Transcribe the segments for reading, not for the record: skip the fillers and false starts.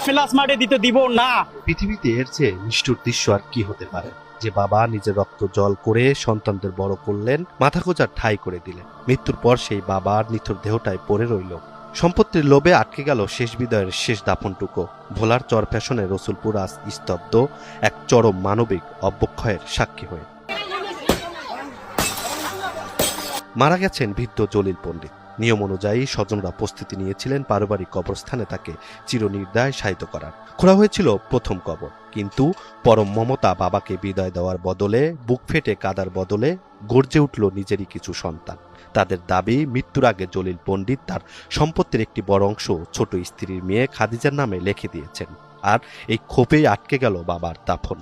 আমি লাশ মাটি দিতে দিব না। পৃথিবীতে এর চেয়ে নিষ্ঠুর দৃশ্য আর কি হতে পারে, যে বাবা নিজের রক্ত জল করে সন্তানদের বড় করলেন, মাথা গোঁজার ঠাঁই করে দিলেন। মৃত্যুর পর সেই বাবার নিথর দেহটাই পড়ে রইল। সম্পত্তির লোভে আটকে গেল শেষ বিদায়ের শেষ দাফনটুকু। ভোলার চর ফ্যাশনে রসুলপুর আজ স্তব্ধ, এক চরম মানবিক অবক্ষয়ের সাক্ষী হয়ে। মারা গেছেন বৃদ্ধ জলিল পণ্ডিত। নিয়ম অনুযায়ী স্বজনরা প্রস্তুতি নিয়েছিলেন পারিবারিক কবরস্থানে তাকে চিরনির্দায় শায়িত করার। খোঁড়া হয়েছিল প্রথম কবর, কিন্তু পরম মমতা বাবাকে বিদায় দেওয়ার বদলে, বুক ফেটে কাদার বদলে গর্জে উঠল নিজেরই কিছু সন্তান। তাদের দাবি, মৃত্যুর আগে জলিল পণ্ডিত তার সম্পত্তির একটি বড় অংশ ছোট স্ত্রীর মেয়ে খাদিজার নামে লিখে দিয়েছেন। আর এই ক্ষোভেই আটকে গেল বাবার দাফন।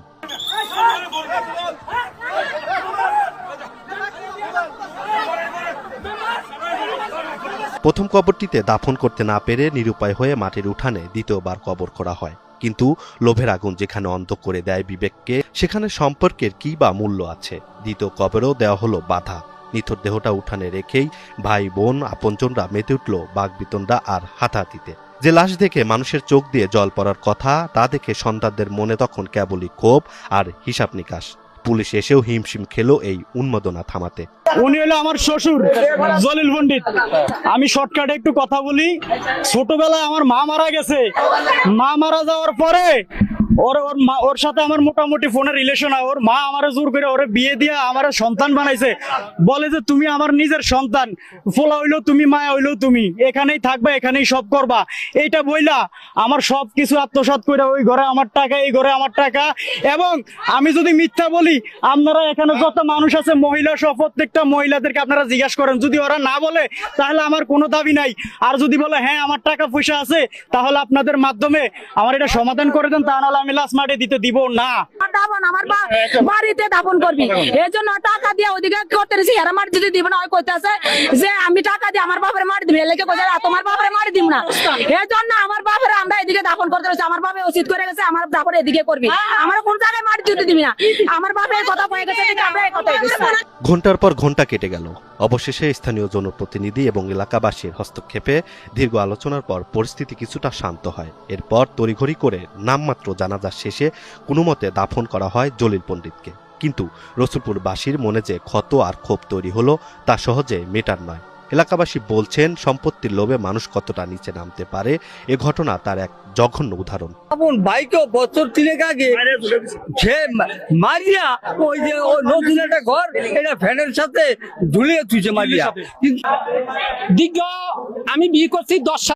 প্রথম কবরটিতে দাফন করতে না পেরে নিরুপায় হয়ে মাটির উঠানে দ্বিতীয়বার কবর করা হয়। কিন্তু লোভের আগুন যেখানে অন্ধ করে দেয় বিবেককে, সেখানে সম্পর্কের কি বা মূল্য আছে? দ্বিতীয় কবরেও দেওয়া হলো বাধা। নিথর দেহটা উঠানে রেখেই ভাই বোন আপনজনরা মেতে উঠল বাগবিতণ্ডা আর হাতাহাতিতে। যে লাশ দেখে মানুষের চোখ দিয়ে জল পড়ার কথা, তা দেখে সন্তানদের মনে তখন কেবলই ক্ষোভ আর হিসাব নিকাশ। পুলিশ এসেও হিমশিম খেলো এই উন্মাদনা থামাতে। উনি হলো আমার শ্বশুর জলিল পণ্ডিত। আমি শর্টকাটে একটু কথা বলি। ছোটবেলায় আমার মা মারা গেছে। মা মারা যাওয়ার পরে ওর সাথে আমার মোটামুটি ফোনের রিলেশন হয়। ওর মা আমারে জোর করে ওরে বিয়ে দিয়ে আমার সন্তান বানাইছে। বলে যে তুমি আমার নিজের সন্তান, ফোলা হইলো তুমি, মায়া হইলো তুমি, এখানেই থাকবা, এখানেই সব করবা। এইটা বইলা আমার সব কিছু আত্মসাৎ করে, ওই ঘরে আমার টাকা, এই ঘরে আমার টাকা। এবং আমি যদি মিথ্যা বলি, আপনারা এখানে যত মানুষ আছে মহিলা সহ প্রত্যেকটা মহিলাদেরকে আপনারা জিজ্ঞাসা করেন, যদি ওরা না বলে তাহলে আমার কোনো দাবি নাই। আর যদি বলে হ্যাঁ আমার টাকা পয়সা আছে, তাহলে আপনাদের মাধ্যমে আমার এটা সমাধান করে দেন, তা নাহলে আমি লাশ মাটি দিতে দিব না। আমার বাড়িতে দাফন করবি, এই জন্য টাকা দিয়ে ওদিকে করতে রেছি, এরা মাটি যদি দিব না। ওই কইতেছে যে আমি টাকা দিয়ে আমার বাপের মাটি দিবি, এলাকে কইছে তোমার বাপের মাটি দিব না। এই জন্য আমার বাপের আমরা এদিকে দাফন করতে রেছি। আমার বাপে উচিত করে গেছে আমার দাফন এদিকে করবি, আমার কোন জায়গায় মাটি দিতে দিবি না। আমার বাপে এই কথা কয়ে গেছে, আমরা এই কথাই গেছি। ঘন্টার পর ঘন্টা কেটে গেল। অবশেষে স্থানীয় জনপ্রতিনিধি এবং এলাকাবাসীর হস্তক্ষেপে দীর্ঘ আলোচনার পর পরিস্থিতি কিছুটা শান্ত হয়। এরপর তড়িঘড়ি করে নামমাত্র জানাজা শেষে কোনো মতে দাফন করা হয় জলিল পণ্ডিতকে। কিন্তু রসুলপুরবাসীর মনে যে ক্ষত আর ক্ষোভ তৈরি হলো, তা সহজে মেটার নয়। এলাকাবাসী বলছেন, সম্পত্তির লোভে মানুষ কতটা নিচে নামতে পারে, এ ঘটনা তার এক জঘন্য উদাহরণ। ভাইকে বছর 3 আগে সে মারিয়া ওই যে নতুন একটা ঘর, এটা ফ্যানের সাথে ঝুলিয়ে তুইছে মারিয়া। দীর্ঘ আমি বিয়ে করছি 10